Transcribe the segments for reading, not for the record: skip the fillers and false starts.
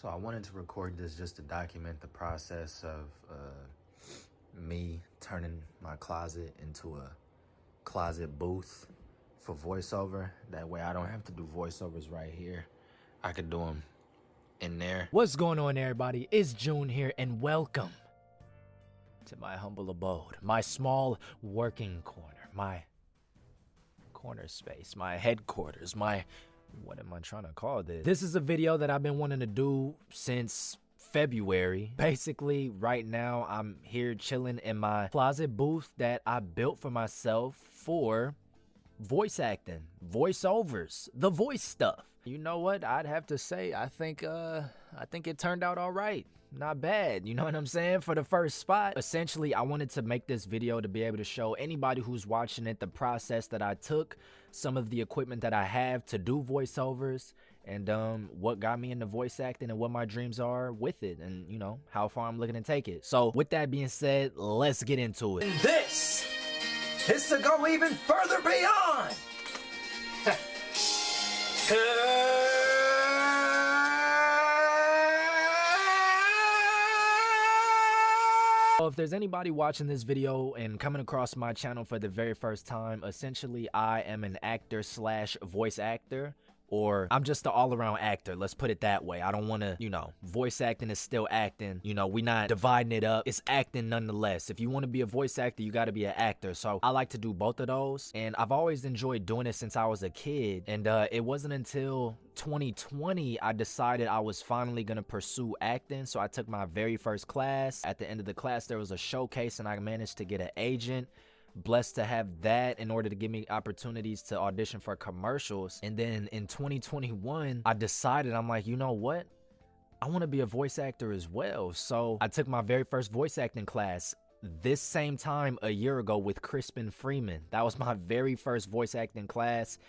So I wanted to record this just to document the process of me turning my closet into a closet booth for voiceover. That way I don't have to do voiceovers right here. I could do them in there. What's going on, everybody? It's June here, and welcome to my humble abode, my small working corner, my corner space, my headquarters, my... what am I trying to call this? This is a video that I've been wanting to do since February. Basically, right now, I'm here chilling in my closet booth that I built for myself for voice acting, voiceovers, the voice stuff. You know what? I'd have to say, I think it turned out all right. Not bad, you know what I'm saying? For the first spot. Essentially, I wanted to make this video to be able to show anybody who's watching it the process that I took, some of the equipment that I have to do voiceovers, and what got me into voice acting and what my dreams are with it, and you know, how far I'm looking to take it. So with that being said, let's get into it. And this is to go even further beyond. If there's anybody watching this video and coming across my channel for the very first time, essentially I am an actor slash voice actor, or I'm just an all-around actor, let's put it that way. I don't want to, you know, voice acting is still acting, you know, we not dividing it up, it's acting nonetheless. If you want to be a voice actor, you got to be an actor. So I like to do both of those, and I've always enjoyed doing it since I was a kid. And it wasn't until 2020 I decided I was finally gonna pursue acting. So I took my very first class. At the end of the class there was a showcase, and I managed to get an agent. Blessed to have that in order to give me opportunities to audition for commercials. And then in 2021 I decided, I'm like, you know what, I want to be a voice actor as well. So I took my very first voice acting class this same time a year ago with Crispin Freeman. That was my very first voice acting class,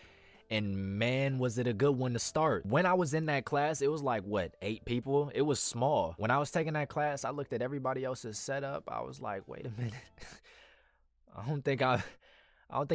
and man, was it a good one to start. When I was in that class, it was like, what, 8 people? It was small. When I was taking that class, I looked at everybody else's setup. I was like, wait a minute. I don't think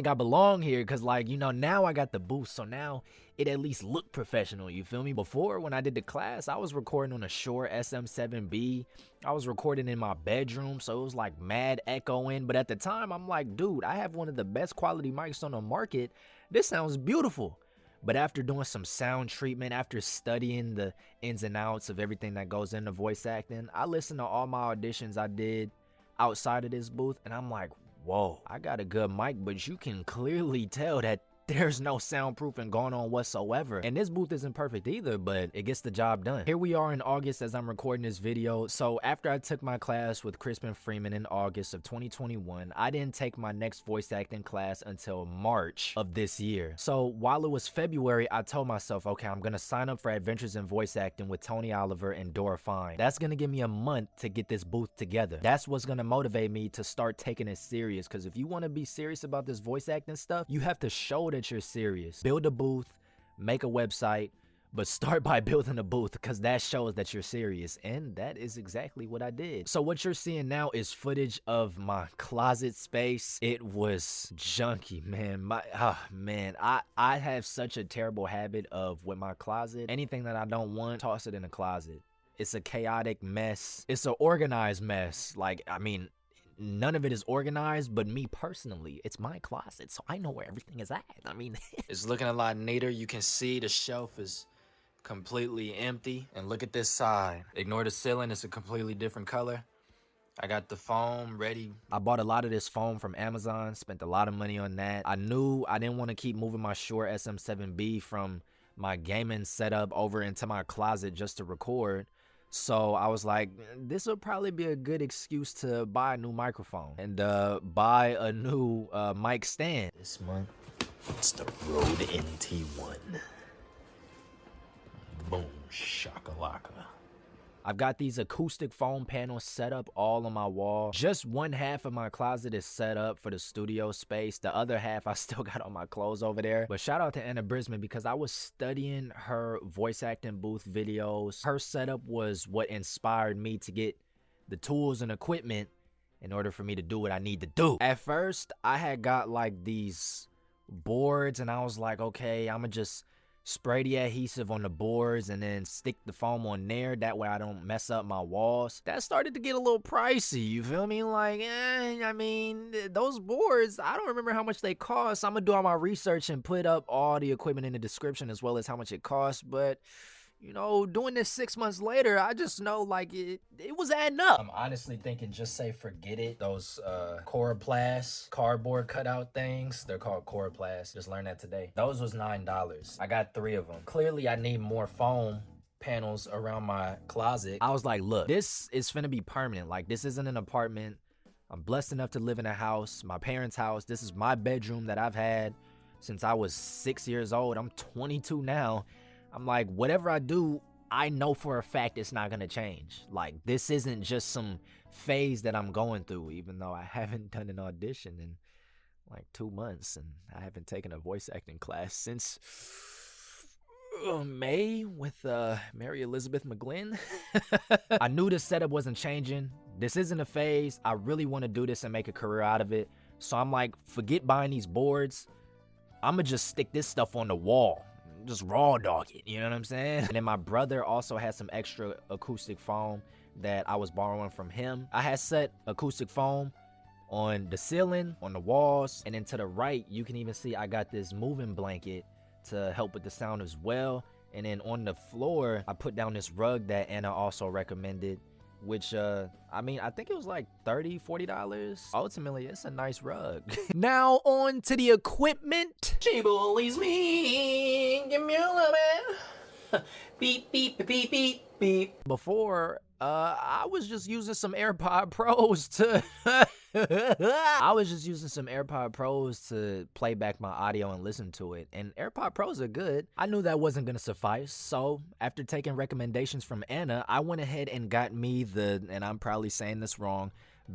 I belong here, because, like, you know, now I got the boost, so now it at least looked professional, you feel me? Before, when I did the class, I was recording on a Shure SM7B. I was recording in my bedroom, so it was like mad echoing. But at the time, I'm like, dude, I have one of the best quality mics on the market. This sounds beautiful. But after doing some sound treatment, after studying the ins and outs of everything that goes into voice acting, I listened to all my auditions I did outside of this booth, and I'm like, whoa, I got a good mic, but you can clearly tell that there's no soundproofing going on whatsoever. And this booth isn't perfect either, but it gets the job done. Here we are in August as I'm recording this video. So after I took my class with Crispin Freeman in August of 2021, I didn't take my next voice acting class until March of this year. So while it was February, I told myself, okay, I'm gonna sign up for Adventures in Voice Acting with Tony Oliver and Dora Fine. That's gonna give me a month to get this booth together. That's what's gonna motivate me to start taking it serious, because if you want to be serious about this voice acting stuff, you have to show that you're serious. Build a booth, make a website, but start by building a booth, because that shows that you're serious. And that is exactly what I did. So what you're seeing now is footage of my closet space. It was junky, man. I have such a terrible habit of, with my closet, anything that I don't want, toss it in the closet. It's a chaotic mess. It's an organized mess. Like, I mean, none of it is organized, but me personally, it's my closet, so I know where everything is at. I mean, It's looking a lot neater. You can see the shelf is completely empty. And look at this side. Ignore the ceiling, it's a completely different color. I got the foam ready. I bought a lot of this foam from Amazon, spent a lot of money on that. I knew I didn't want to keep moving my Shure SM7B from my gaming setup over into my closet just to record. So I was like, this will probably be a good excuse to buy a new microphone and buy a new mic stand. This month, it's the Rode NT1. Boom, shakalaka. I've got these acoustic foam panels set up all on my wall. Just one half of my closet is set up for the studio space. The other half I still got all my clothes over there. But shout out to Anna Brisman, because I was studying her voice acting booth videos. Her setup was what inspired me to get the tools and equipment in order for me to do what I need to do. At first, I had got like these boards, and I was like, okay, I'ma just spray the adhesive on the boards, and then stick the foam on there. That way I don't mess up my walls. That started to get a little pricey, you feel me? Like, I mean, those boards, I don't remember how much they cost. I'm gonna do all my research and put up all the equipment in the description as well as how much it costs. But you know, doing this 6 months later, I just know like it was adding up. I'm honestly thinking just say forget it. Those Coroplast cardboard cutout things, they're called Coroplast. Just learned that today. Those was $9. I got 3 of them. Clearly I need more foam panels around my closet. I was like, look, this is finna be permanent. Like, this isn't an apartment. I'm blessed enough to live in a house, my parents' house. This is my bedroom that I've had since I was 6 years old. I'm 22 now. I'm like, whatever I do, I know for a fact it's not gonna change. Like, this isn't just some phase that I'm going through, even though I haven't done an audition in like 2 months, and I haven't taken a voice acting class since May with Mary Elizabeth McGlynn. I knew this setup wasn't changing. This isn't a phase. I really want to do this and make a career out of it. So I'm like, forget buying these boards. I'm gonna just stick this stuff on the wall. Just raw dog it, you know what I'm saying? And then my brother also had some extra acoustic foam that I was borrowing from him. I had set acoustic foam on the ceiling, on the walls, and then to the right, you can even see I got this moving blanket to help with the sound as well. And then on the floor, I put down this rug that Anna also recommended, which I mean, I think it was like $30-$40. Ultimately, it's a nice rug. Now on to the equipment. She bullies me, give me a little bit. Beep beep beep beep beep. Before I was just using some AirPod Pros to play back my audio and listen to it. And AirPod Pros are good. I knew that wasn't gonna suffice. So after taking recommendations from Anna, I went ahead and got me the, and I'm probably saying this wrong,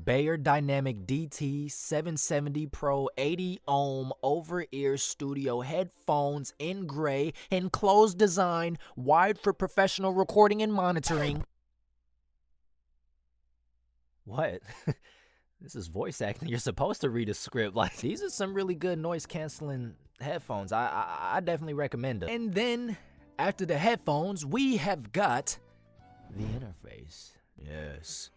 Bayer Dynamic DT 770 Pro 80 ohm over-ear studio headphones in gray, enclosed design, wide for professional recording and monitoring. What? This is voice acting. You're supposed to read a script. Like, these are some really good noise canceling headphones. I definitely recommend them. And then after the headphones, we have got the interface. Yes.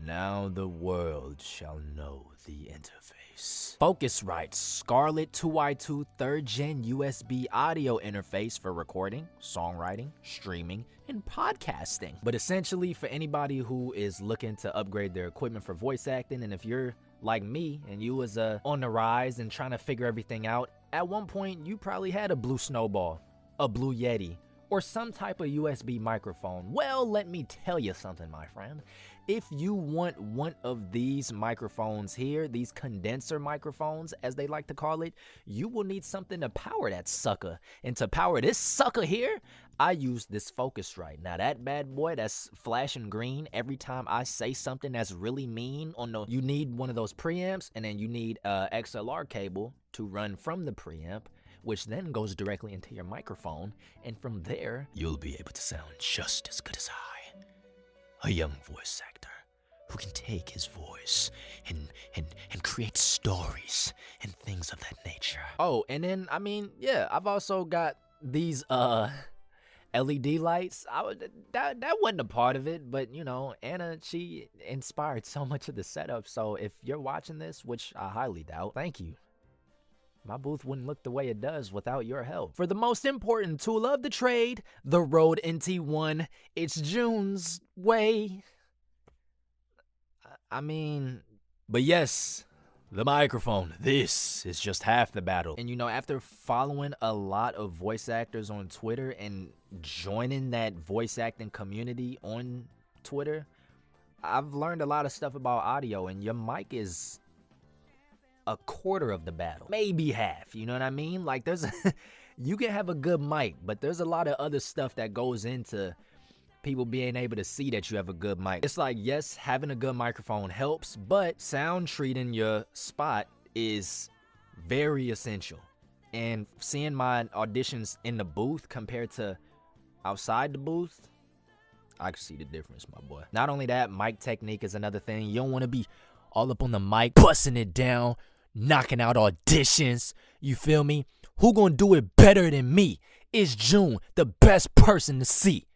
Now the world shall know the interface. Focusrite Scarlett 2i2 3rd Gen USB audio interface for recording, songwriting, streaming, and podcasting. But essentially, for anybody who is looking to upgrade their equipment for voice acting, and if you're like me and you was on the rise and trying to figure everything out, at one point you probably had a Blue Snowball, a Blue Yeti, or some type of USB microphone. Well, let me tell you something, my friend. If you want one of these microphones here, these condenser microphones, as they like to call it, you will need something to power that sucker. And to power this sucker here, I use this Focusrite. Now that bad boy that's flashing green every time I say something that's really mean on the, you need one of those preamps, and then you need a XLR cable to run from the preamp, which then goes directly into your microphone, and from there, you'll be able to sound just as good as a young voice actor who can take his voice and create stories and things of that nature. Oh, and then, I mean, yeah, I've also got these LED lights. That wasn't a part of it, but you know, Anna, she inspired so much of the setup. So if you're watching this, which I highly doubt, thank you. My booth wouldn't look the way it does without your help. For the most important tool of the trade, the Rode NT1. It's June's way. I mean, but yes, the microphone. This is just half the battle. And you know, after following a lot of voice actors on Twitter and joining that voice acting community on Twitter, I've learned a lot of stuff about audio, and your mic is a quarter of the battle, maybe half, you know what I mean? Like, there's you can have a good mic, but there's a lot of other stuff that goes into people being able to see that you have a good mic. It's like, yes, having a good microphone helps, but sound treating your spot is very essential. And seeing my auditions in the booth compared to outside the booth, I can see the difference, my boy. Not only that, mic technique is another thing. You don't want to be all up on the mic, busting it down, knocking out auditions. You feel me? Who gonna do it better than me? is June the best person to see?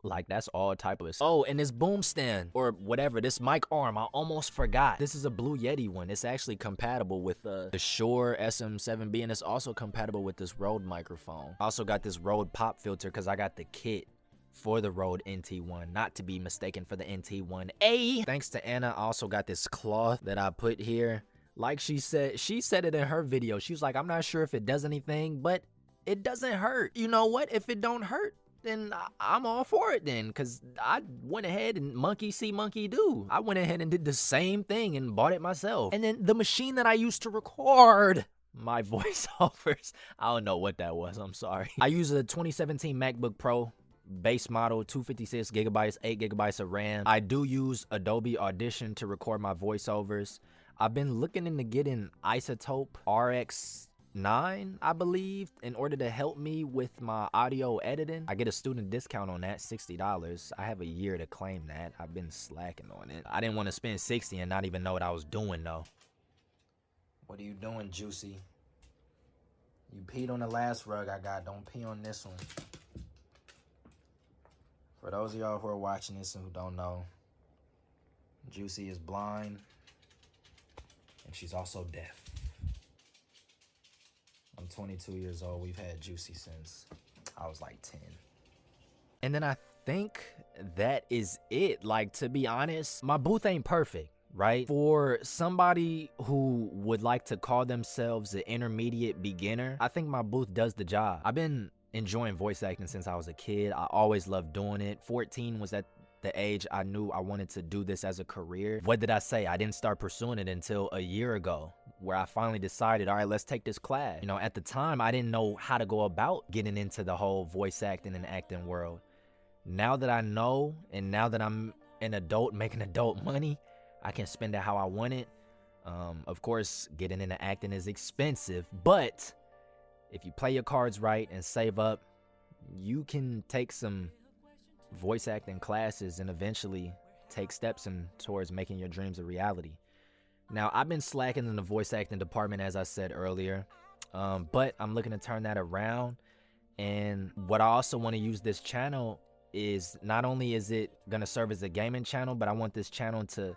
Like, that's all type of. Oh, and this boom stand or whatever, this mic arm, I almost forgot. This is a Blue Yeti one. It's actually compatible with the Shure SM7B, and it's also compatible with this Rode microphone. I also got this Rode pop filter because I got the kit for the Rode NT1, not to be mistaken for the NT1A. Thanks to Anna, I also got this cloth that I put here. Like she said it in her video. She was like, I'm not sure if it does anything, but it doesn't hurt. You know what? If it don't hurt, then I'm all for it then, because I went ahead and monkey see, monkey do. I went ahead and did the same thing and bought it myself. And then the machine that I used to record my voiceovers, I don't know what that was, I'm sorry. I use a 2017 MacBook Pro, base model, 256 gigabytes, 8 gigabytes of RAM. I do use Adobe Audition to record my voiceovers. I've been looking into getting Isotope RX9, I believe, in order to help me with my audio editing. I get a student discount on that, $60. I have a year to claim that. I've been slacking on it. I didn't want to spend $60 and not even know what I was doing though. What are you doing, Juicy? You peed on the last rug I got. Don't pee on this one. For those of y'all who are watching this and who don't know, Juicy is blind and she's also deaf. I'm 22 years old. We've had Juicy since I was like 10. And then I think that is it. Like, to be honest, my booth ain't perfect, right? For somebody who would like to call themselves an intermediate beginner, I think my booth does the job. I've been enjoying voice acting since I was a kid. I always loved doing it. 14 was at the age I knew I wanted to do this as a career. What did I say? I didn't start pursuing it until a year ago, where I finally decided, all right, let's take this class. You know, at the time, I didn't know how to go about getting into the whole voice acting and acting world. Now that I know, and now that I'm an adult making adult money, I can spend it how I want it. Of course, getting into acting is expensive, but if you play your cards right and save up, you can take some voice acting classes and eventually take steps towards making your dreams a reality. Now, I've been slacking in the voice acting department, as I said earlier, but I'm looking to turn that around. And what I also want to use this channel is, not only is it going to serve as a gaming channel, but I want this channel to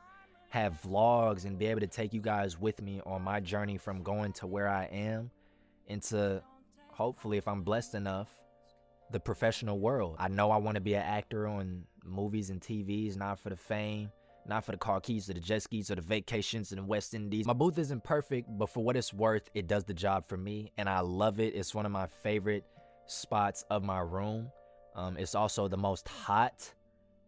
have vlogs and be able to take you guys with me on my journey from going to where I am into, hopefully, if I'm blessed enough, the professional world. I know I want to be an actor on movies and TVs, not for the fame, not for the car keys or the jet skis or the vacations in the West Indies. My booth isn't perfect, but for what it's worth, it does the job for me, and I love it. It's one of my favorite spots of my room. It's also the most hot,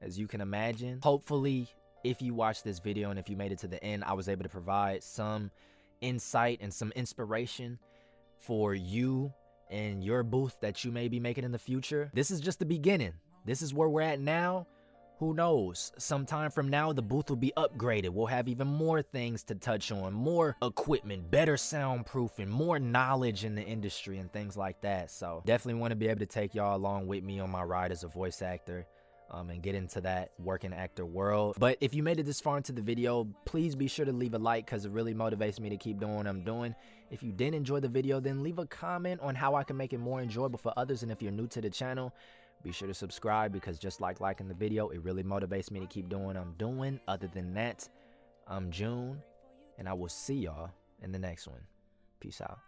as you can imagine. Hopefully, if you watch this video and if you made it to the end, I was able to provide some insight and some inspiration for you and your booth that you may be making in the future. This is just the beginning. This is where we're at now. Who knows? Sometime from now, the booth will be upgraded. We'll have even more things to touch on, more equipment, better soundproofing, more knowledge in the industry and things like that. So definitely want to be able to take y'all along with me on my ride as a voice actor. And get into that working actor world. But if you made it this far into the video, please be sure to leave a like, because it really motivates me to keep doing what I'm doing. If you did enjoy the video, then leave a comment on how I can make it more enjoyable for others. And if you're new to the channel, be sure to subscribe, because just like liking the video, it really motivates me to keep doing what I'm doing. Other than that, I'm June, and I will see y'all in the next one. Peace out.